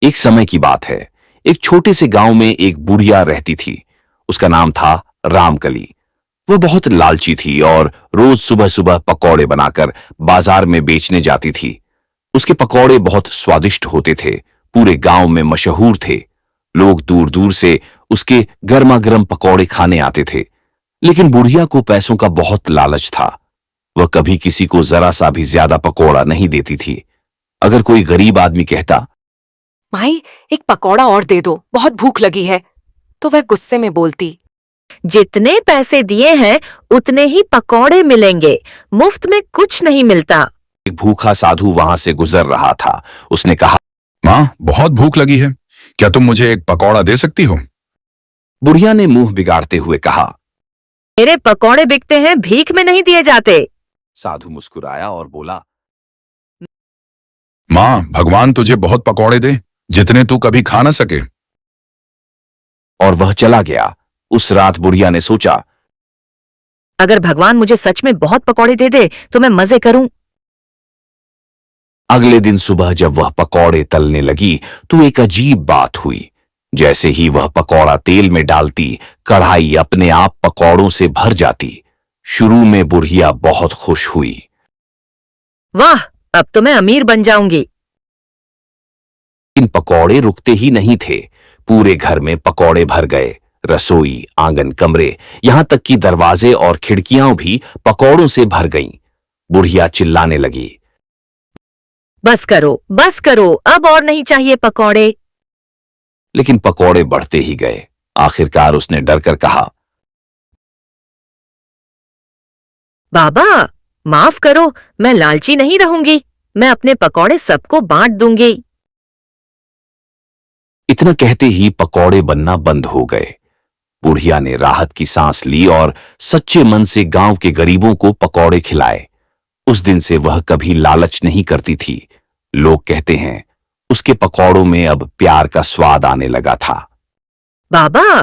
एक समय की बात है। एक छोटे से गांव में एक बुढ़िया रहती थी। उसका नाम था रामकली। वह बहुत लालची थी और रोज सुबह सुबह पकौड़े बनाकर बाजार में बेचने जाती थी। उसके पकौड़े बहुत स्वादिष्ट होते थे, पूरे गांव में मशहूर थे। लोग दूर दूर से उसके गर्मा गर्म पकौड़े खाने आते थे। लेकिन बुढ़िया को पैसों का बहुत लालच था। वह कभी किसी को जरा सा भी ज्यादा पकौड़ा नहीं देती थी। अगर कोई गरीब आदमी कहता, माई, एक पकौड़ा और दे दो, बहुत भूख लगी है, तो वह गुस्से में बोलती, जितने पैसे दिए हैं उतने ही पकौड़े मिलेंगे, मुफ्त में कुछ नहीं मिलता। एक भूखा साधु वहां से गुजर रहा था। उसने कहा, माँ, बहुत भूख लगी है, क्या तुम मुझे एक पकौड़ा दे सकती हो? बुढ़िया ने मुंह बिगाड़ते हुए कहा। मेरे पकौड़े बिकते हैं, भीख में नहीं दिए जाते। साधु मुस्कुराया और बोला, माँ, भगवान तुझे बहुत पकौड़े दे, जितने तू कभी खा न सके। और वह चला गया। उस रात बुढ़िया ने सोचा, अगर भगवान मुझे सच में बहुत पकौड़े दे दे तो मैं मजे करूं। अगले दिन सुबह जब वह पकौड़े तलने लगी तो एक अजीब बात हुई। जैसे ही वह पकौड़ा तेल में डालती, कढ़ाई अपने आप पकौड़ों से भर जाती। शुरू में बुढ़िया बहुत खुश हुई। वाह, अब तो मैं अमीर बन जाऊंगी। इन पकौड़े रुकते ही नहीं थे। पूरे घर में पकौड़े भर गए। रसोई, आंगन, कमरे, यहां तक कि दरवाजे और खिड़कियां भी पकौड़ों से भर गईं। बुढ़िया चिल्लाने लगी, बस करो, अब और नहीं चाहिए पकौड़े। लेकिन पकौड़े बढ़ते ही गए। आखिरकार उसने डरकर कहा, बाबा, माफ करो, मैं लालची नहीं रहूंगी। मैं अपने पकौड़े सबको बांट दूंगी। इतना कहते ही पकौड़े बनना बंद हो गए। बुढ़िया ने राहत की सांस ली और सच्चे मन से गांव के गरीबों को पकौड़े खिलाए। उस दिन से वह कभी लालच नहीं करती थी। लोग कहते हैं, उसके पकौड़ों में अब प्यार का स्वाद आने लगा था। बाबा,